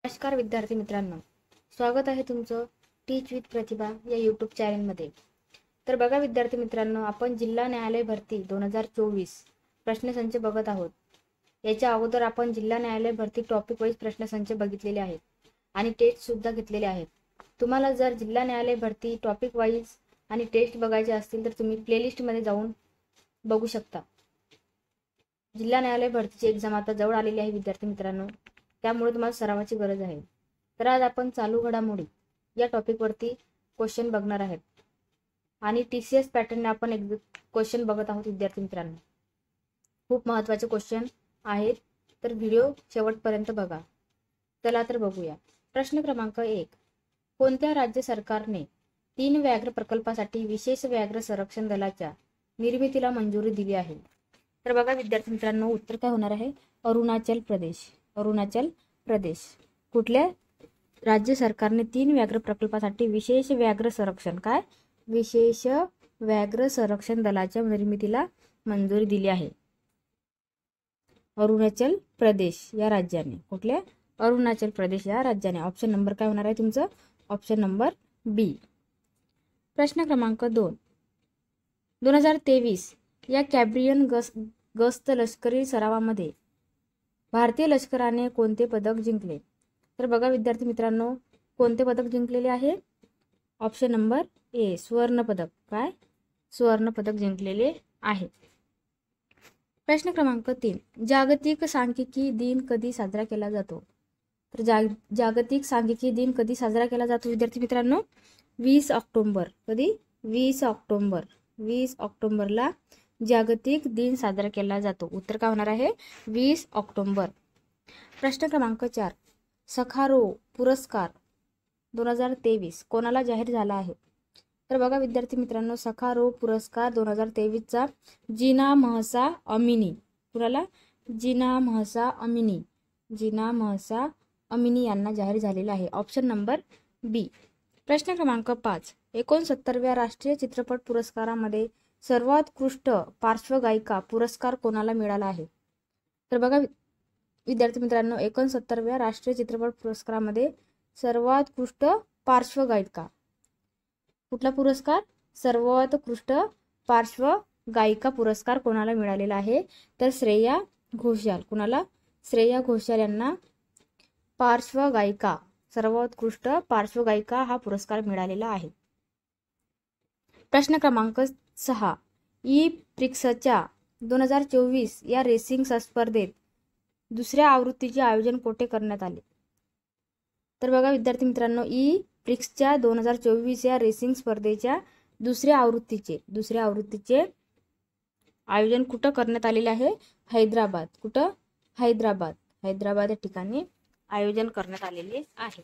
नमस्कार विद्यार्थी मित्रांनो, स्वागत आहे तुमचं टीच विथ प्रतिभा या यूट्यूब चॅनलमध्ये। तर बघा विद्यार्थी मित्रांनो, आपण जिल्हा न्यायालय भरती 2024 प्रश्नसंच बघत आहोत। याच्या अगोदर आपण जिल्हा न्यायालय भरती टॉपिक वाईज प्रश्नसंच बघितलेले आहेत आणि टेस्ट सुद्धा घेतलेले आहेत। तुम्हाला जर जिल्हा न्यायालय भरती टॉपिक वाईज आणि टेस्ट बघायचे असतील तर तुम्ही प्लेलिस्ट मध्ये जाऊन बघू शकता। जिल्हा न्यायालय भरतीची एक्झाम आता जवळ आलेली आहे विद्यार्थी मित्रांनो, त्यामुळे तुम्हाला सरावाची गरज आहे। तर आज आपण चालू घडामोडी या टॉपिक वरती क्वेश्चन बघणार आहेत आणि टीसीएस पॅटर्नने आपण एक क्वेश्चन बघत आहोत विद्यार्थी मित्रांनो। खूप महत्त्वाचे क्वेश्चन आहेत, तर व्हिडिओ शेवटपर्यंत बघा। चला तर बघूया। प्रश्न क्रमांक 1, कोणत्या राज्य सरकारने 3 व्याघ्र प्रकल्पासाठी विशेष व्याघ्र संरक्षण दलाच्या निर्मितीला मंजुरी दिली आहे? तर बघा विद्यार्थी मित्रांनो, उत्तर काय होणार आहे? अरुणाचल प्रदेश। अरुणाचल प्रदेश। कुठल्या राज्य सरकारने 3 व्याघ्र प्रकल्पासाठी विशेष व्याघ्र संरक्षण विशेष व्याघ्र संरक्षण दलाच्या निर्मितीला मंजुरी दिली आहे? अरुणाचल प्रदेश या राज्याने। कुठल्या? अरुणाचल प्रदेश या राज्याने। ऑप्शन नंबर काय होणार आहे तुमचं? ऑप्शन नंबर बी। प्रश्न क्रमांक 2, 2023 या कॅब्रियन गस्त लष्करी सरावामध्ये भारतीय लष्कराने कोणते पदक जिंकले? तर बघा विद्यार्थी मित्रांनो, कोणते पदक जिंकलेले आहे? ऑप्शन नंबर ए, स्वर्ण पदक। स्वर्ण पदक जिंकलेले आहे। प्रश्न क्रमांक 3, जागतिक सांख्यिकी दिन कधी साजरा केला जातो? तर जागतिक सांख्यिकी दिन कधी साजरा केला जातो विद्यार्थी मित्रांनो? 20 ऑक्टोबर। कधी? 20 ऑक्टोबर। 20 ऑक्टोबरला जागतिक दिन साजरा केला जातो। उत्तर काय होणार आहे? 20 ऑक्टोबर। प्रश्न क्रमांक 4, सखारो पुरस्कार 2023 कोणाला जाहीर झाला आहे? तर बघा विद्यार्थी मित्रांनो, सखारो पुरस्कार 2023 चा जीना महसा अमिनी। कुणाला? जीना महसा अमिनी। जीना महसा अमिनी यांना जाहीर झालेला आहे। ऑप्शन नंबर बी। प्रश्न क्रमांक 5, 69व्या राष्ट्रीय चित्रपट पुरस्कारामध्ये सर्वोत्कृष्ट पार्श्वगायिका पुरस्कार कोणाला मिळाला आहे? तर बघा विद्यार्थी मित्रांनो, 69व्या राष्ट्रीय चित्रपट पुरस्कारामध्ये सर्वोत्कृष्ट पार्श्वगायिका, कुठला पुरस्कार? सर्वोत्कृष्ट पार्श्वगायिका पुरस्कार कोणाला मिळालेला आहे? तर श्रेया घोषाल। कुणाला? श्रेया घोषाल यांना पार्श्वगायिका, सर्वोत्कृष्ट पार्श्वगायिका हा पुरस्कार मिळालेला आहे। प्रश्न क्रमांक 6, ई प्रिक्सच्या 2024 या रेसिंग स्पर्धेत दुसऱ्या आवृत्तीचे आयोजन कोठे करण्यात आले? तर बघा विद्यार्थी मित्रांनो, ई प्रिक्सच्या 2024 या रेसिंग स्पर्धेच्या दुसऱ्या आवृत्तीचे आयोजन कुठं करण्यात आलेले आहे? हैदराबाद। कुठं? हैदराबाद या ठिकाणी आयोजन करण्यात आलेले आहे।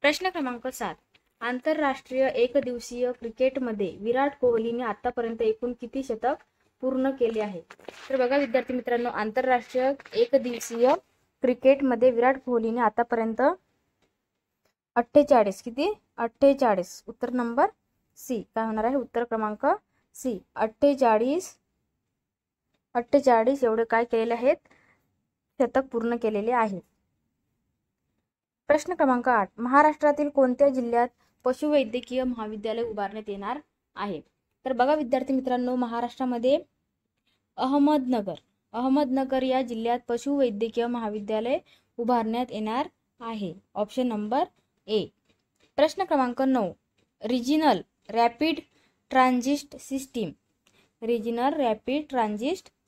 प्रश्न क्रमांक 7, आंतरराष्ट्रीय एकदिवसीय क्रिकेटमध्ये विराट कोहलीने आतापर्यंत एकूण किती शतक पूर्ण केले आहे? तर बघा विद्यार्थी मित्रांनो, आंतरराष्ट्रीय एकदिवसीय क्रिकेटमध्ये विराट कोहलीने आतापर्यंत 48 किती? 48। उत्तर नंबर सी काय होणार आहे? उत्तर क्रमांक सी 48 एवढे काय केलेले आहेत? शतक पूर्ण केलेले आहे। प्रश्न क्रमांक 8, महाराष्ट्रातील कोणत्या जिल्ह्यात पशुवैद्यकीय महाविद्यालय उभारण्यात येणार आहे? तर बघा विद्यार्थी मित्रांनो, महाराष्ट्रामध्ये अहमदनगर या जिल्ह्यात पशुवैद्यकीय महाविद्यालय उभारण्यात येणार आहे। Option number A. प्रश्न क्रमांक 9, रिजिनल रॅपिड ट्रान्झिट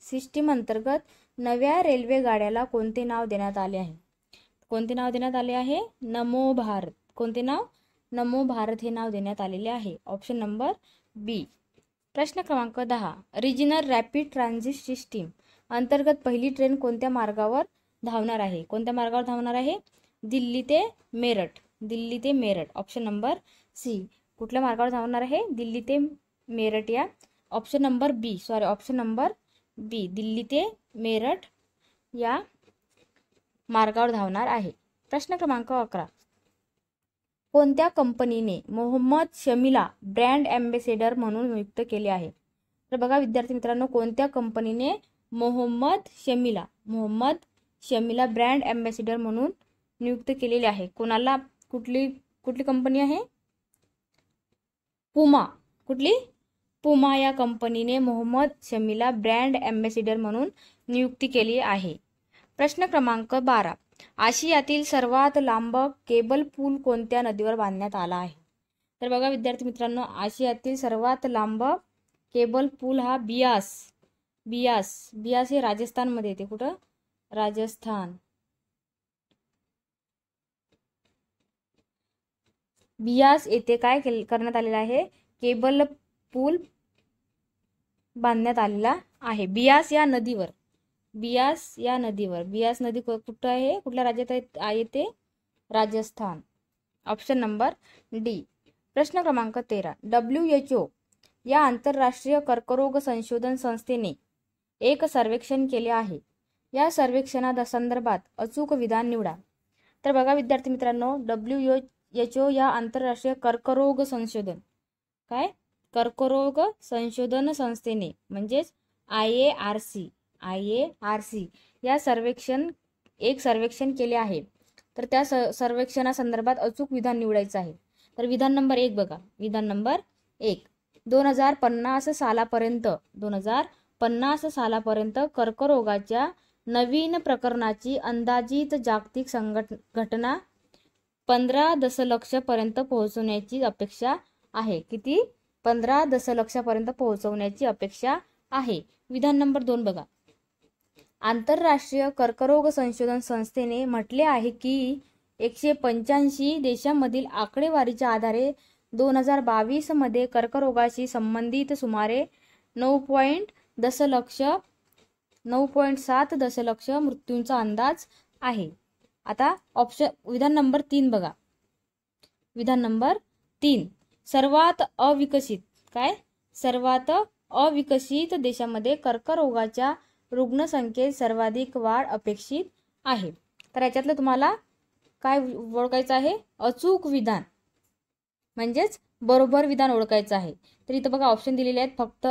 सिस्टीम अंतर्गत नव्या रेल्वे गाड्याला कोणते नाव देण्यात आले आहे? कोणते नाव देण्यात आले आहे? नमो भारत। कोणते नाव? नमो भारत हे नाव देण्यात आलेले आहे। ऑप्शन नंबर बी। प्रश्न क्रमांक 10, रिजिनल रॅपिड ट्रान्झिट सिस्टीम अंतर्गत पहिली ट्रेन कोणत्या मार्गावर धावणार आहे? कोणत्या मार्गावर धावणार आहे? दिल्ली ते मेरठ। Option number C. कुठल्या मार्गावर धावणार आहे? दिल्ली ते मेरठ या ऑप्शन नंबर बी दिल्ली ते मेरठ या मार्गावर धावणार आहे। प्रश्न क्रमांक 11, कोणत्या कंपनीने मोहम्मद शमीला ब्रँड ॲम्बॅसेडर म्हणून नियुक्त केले आहे? तर बघा विद्यार्थी मित्रांनो, कोणत्या कंपनीने मोहम्मद शमीला ब्रँड ॲम्बॅसेडर म्हणून नियुक्त केलेले आहे. कोणाला? कुठली कंपनी आहे? पुमा. कुठली? पुमा या कंपनीने मोहम्मद शमीला ब्रँड ॲम्बॅसिडर म्हणून नियुक्ती केली आहे. प्रश्न क्रमांक 12. आशियातील सर्वात लांब केबल पूल कोणत्या नदीवर बांधण्यात आला आहे? तर बघा विद्यार्थी मित्रांनो, आशियातील सर्वात लांब केबल पूल हा बियास हे राजस्थानमध्ये येते. कुठं? राजस्थान. बियास येथे काय करण्यात आलेला आहे? केबल पूल बांधण्यात आलेला आहे. बियास या नदीवर. बियास नदी कुठं आहे? कुठल्या राज्यात येते? राजस्थान. Option number D. प्रश्न क्रमांक 13. WHO या आंतरराष्ट्रीय कर्करोग संशोधन संस्थेने एक सर्वेक्षण केले आहे. या सर्वेक्षणासंदर्भात अचूक विधान निवडा. तर बघा विद्यार्थी मित्रांनो, WHO या आंतरराष्ट्रीय कर्करोग संशोधन संस्थेने म्हणजेच IARC या सर्वेक्षण केले आहे. तर त्या सर्वेक्षणासंदर्भात अचूक विधान निवडायचं आहे. तर विधान नंबर 1 बघा. विधान नंबर 1. 2050 सालापर्यंत कर्करोगाच्या नवीन प्रकरणाची अंदाजित जागतिक घटना 15 दशलक्षापर्यंत पोहोचवण्याची अपेक्षा आहे. किती? 15 दशलक्षापर्यंत पोहोचवण्याची अपेक्षा आहे. विधान नंबर 2 बघा. आंतरराष्ट्रीय कर्करोग संशोधन संस्थेने म्हटले आहे की 185 देशांमधील आकडेवारीच्या आधारे 2022 मध्ये कर्करोगाशी संबंधित सुमारे 9.7 दशलक्ष मृत्यूंचा अंदाज आहे. आता विधान नंबर 3 बघा. विधान नंबर 3. सर्वात अविकसित देशामध्ये कर्करोगाच्या रुग्णसंख्येत सर्वाधिक वाढ अपेक्षित आहे. तर याच्यातलं तुम्हाला काय ओळखायचं आहे? अचूक विधान म्हणजेच बरोबर विधान ओळखायचं आहे. तर इथं बघा ऑप्शन दिलेले आहेत. फक्त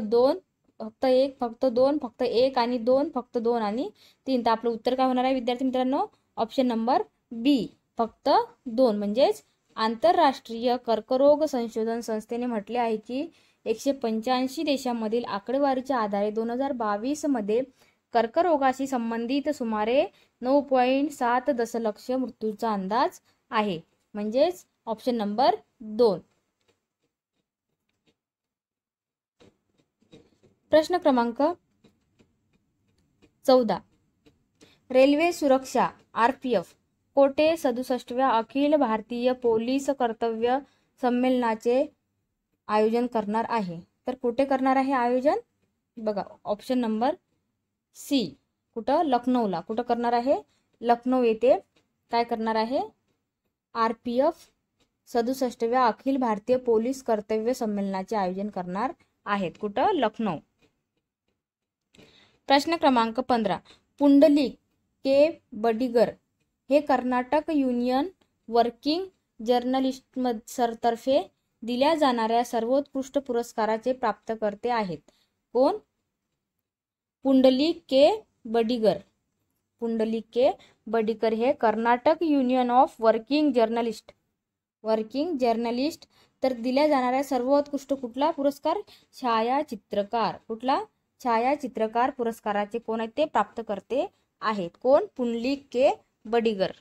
2, फक्त 1, फक्त 2, फक्त 1 आणि 2, फक्त 2 आणि 3. तर आपलं उत्तर काय होणार आहे विद्यार्थी मित्रांनो? ऑप्शन नंबर बी, फक्त 2. म्हणजेच आंतरराष्ट्रीय कर्करोग संशोधन संस्थेने म्हटले आहे की 185 देशांमधील आकडेवारीच्या आधारे 2022 मध्ये कर्करोगाशी संबंधित सुमारे 9.7 दशलक्ष मृत्यूचा अंदाज आहे. म्हणजेच ऑप्शन नंबर 2. प्रश्न क्रमांक 14. रेल्वे सुरक्षा RPF कोटे 67व्या अखिल भारतीय पोलीस कर्तव्य संमेलनाचे आयोजन करणार आहे. तर कुठे करणार आहे आयोजन? बघा ऑप्शन नंबर सी. कुठं? लखनौला. कुठं करणार आहे? लखनौ येथे काय करणार आहे? RPF 67व्या अखिल भारतीय पोलीस कर्तव्य संमेलनाचे आयोजन करणार आहेत. कुठं? लखनौ. प्रश्न क्रमांक 15. पुंडलिक के बडिगर हे कर्नाटक युनियन वर्किंग जर्नलिस्टतर्फे दिल्या जाणाऱ्या सर्वोत्कृष्ट पुरस्काराचे प्राप्तकर्ते आहेत. कोण? पुंडलिक के बडिगर. पुंडलिक के बडिगर हे Karnataka union of working journalist तर दिल्या जाणाऱ्या सर्वोत्कृष्ट कुठला पुरस्कार? छायाचित्रकार. कुठला? छायाचित्रकार पुरस्काराचे कोण आहेत? ते प्राप्तकर्ते आहेत. कोण? पुंडलिक के बडिगर.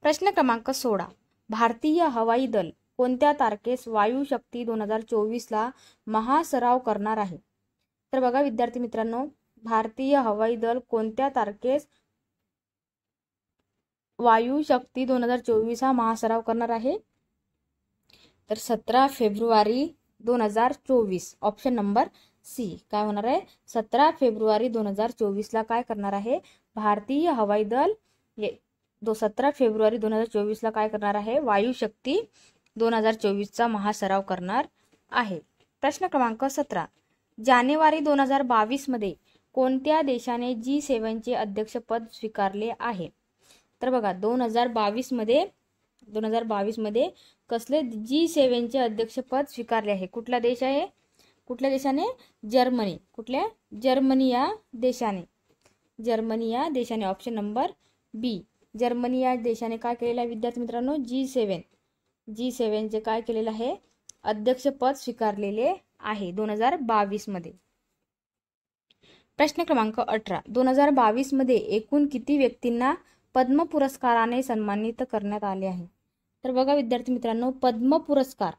प्रश्न क्रमांक 16. भारतीय हवाई दल कोणत्या तारखेस वायू शक्ती 2024 ला महासराव करणार आहे? तर बघा विद्यार्थी मित्रांनो, भारतीय हवाई दल कोणत्या तारखेस वायू शक्ती 2024 हा महासराव करणार आहे? तर 17 फेब्रुवारी 2024. Option number C. काय होणार आहे? 17 फेब्रुवारी 2024 ला काय करणार आहे? भारतीय हवाई दल 17 फेब्रुवारी 2024 ला काय करणार आहे? वायू शक्ती 2024 चा महासराव करणार आहे. प्रश्न क्रमांक 17. जानेवारी 2022 मध्ये कोणत्या देशाने G7 चे अध्यक्षपद स्वीकारले आहे? तर बघा 2022 मध्ये कसले G7 चे अध्यक्षपद स्वीकारले आहे? कुठला देश आहे? कुठल्या देशाने? जर्मनी. कुठल्या? जर्मनी या देशाने. ऑप्शन नंबर बी. जर्मनी या देशाने काय केलेलं आहे विद्यार्थी मित्रांनो, G7 काय केलेलं आहे, अध्यक्षपद स्वीकारलेले आहे 2022 मध्ये. प्रश्न क्रमांक 18, 2022 मध्ये एकूण किती व्यक्तींना पद्म पुरस्काराने सन्मानित करण्यात आले आहे? तर बघा विद्यार्थी मित्रांनो, पद्म पुरस्कार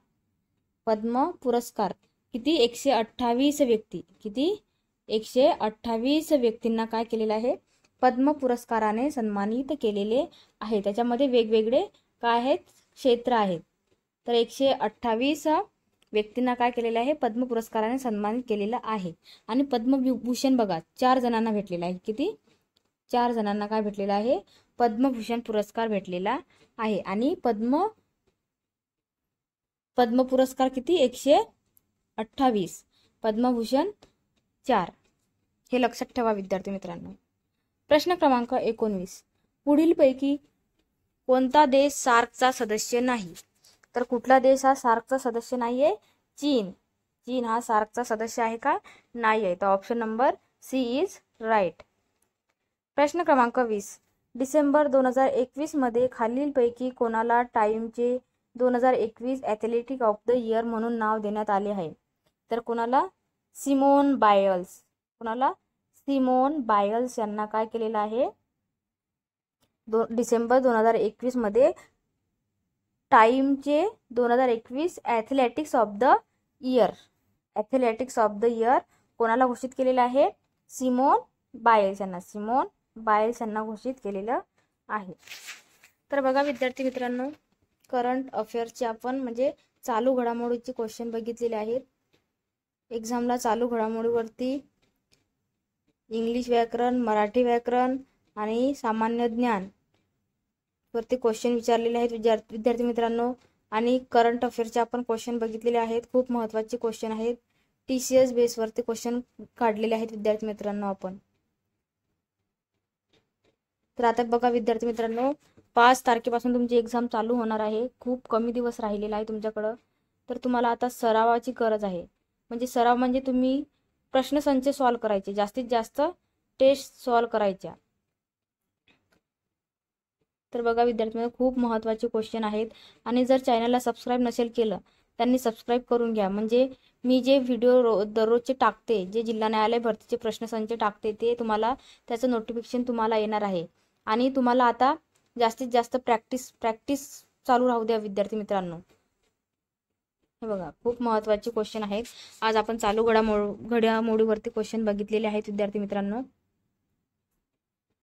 किती, 128 व्यक्ती, किती 128 व्यक्तींना काय केलेलं आहे, पद्म पुरस्काराने सन्मानित केलेले आहे. त्याच्यामध्ये वेगवेगळे काय आहेत, क्षेत्र आहेत. तर 128 व्यक्तींना काय केलेलं आहे, पद्म पुरस्काराने सन्मानित केलेलं आहे. आणि पद्मभूषण बघा 4 जणांना भेटलेला आहे. किती, 4 जणांना काय भेटलेला आहे, पद्मभूषण पुरस्कार भेटलेला आहे. आणि पद्म पुरस्कार किती, 128, पद्मभूषण 4. हे लक्षात ठेवा विद्यार्थी मित्रांनो. प्रश्न क्रमांक 19, पुढीलपैकी कोणता देश सार्कचा सदस्य नाही? तर कुठला देश हा सार्कचा सदस्य नाहीये? चीन हा सार्कचा सदस्य आहे का? नाही आहे. तर option number C is right. प्रश्न क्रमांक 20, डिसेंबर 2021 मध्ये खालीलपैकी कोणाला टाइमचे 2021 ॲथलेटिक ऑफ द इयर म्हणून नाव देण्यात आले आहे? तर कोणाला? सिमोन बायल्स यांना काय केलेलं आहे, डिसेंबर 2021 मध्ये टाइमचे 2021 ॲथलेटिक्स ऑफ द इयर कोणाला घोषित केलेलं आहे? सिमोन बायल्स यांना घोषित केलेलं आहे. तर बघा विद्यार्थी मित्रांनो, करंट अफेअर्सचे आपण म्हणजे चालू घडामोडीचे क्वेश्चन बघितलेले आहेत. एक्झामला चालू घडामोडीवरती इंग्लिश व्याकरण, मराठी व्याकरण आणि सामान्य ज्ञान वरती क्वेश्चन विचारलेले आहेत विद्यार्थी मित्रांनो. आणि करंट अफेअरचे आपण क्वेश्चन बघितलेले आहेत. खूप महत्त्वाचे क्वेश्चन आहेत. TCS बेसवरती क्वेश्चन काढलेले आहेत विद्यार्थी मित्रांनो आपण. तर आता बघा विद्यार्थी मित्रांनो, 5 तारखेपासून तुमची एक्झाम चालू होणार आहे. खूप कमी दिवस राहिलेला आहे तुमच्याकडं. तर तुम्हाला आता सरावाची गरज आहे. म्हणजे सराव म्हणजे तुम्ही प्रश्नसंच सॉल्व करायचे, जास्तीत जास्त टेस्ट सॉल्व करायच्या. तर बघा विद्यार्थी मित्रांनो, खूप महत्त्वाचे क्वेश्चन आहेत. आणि जर चॅनलला सबस्क्राईब नसेल केलं त्यांनी सबस्क्राईब करून घ्या. म्हणजे मी जे व्हिडिओ दररोजचे टाकते, जे जिल्हा न्यायालय भरतीचे प्रश्नसंच टाकते, ते तुम्हाला त्याचं नोटिफिकेशन तुम्हाला येणार आहे. आणि तुम्हाला आता जास्तीत जास्त प्रॅक्टिस चालू राहू द्या विद्यार्थी मित्रांनो. हे बघा खूप महत्त्वाचे क्वेश्चन आहेत. आज आपण चालू घडामोडीवरती क्वेश्चन बघितलेले आहेत विद्यार्थी मित्रांनो.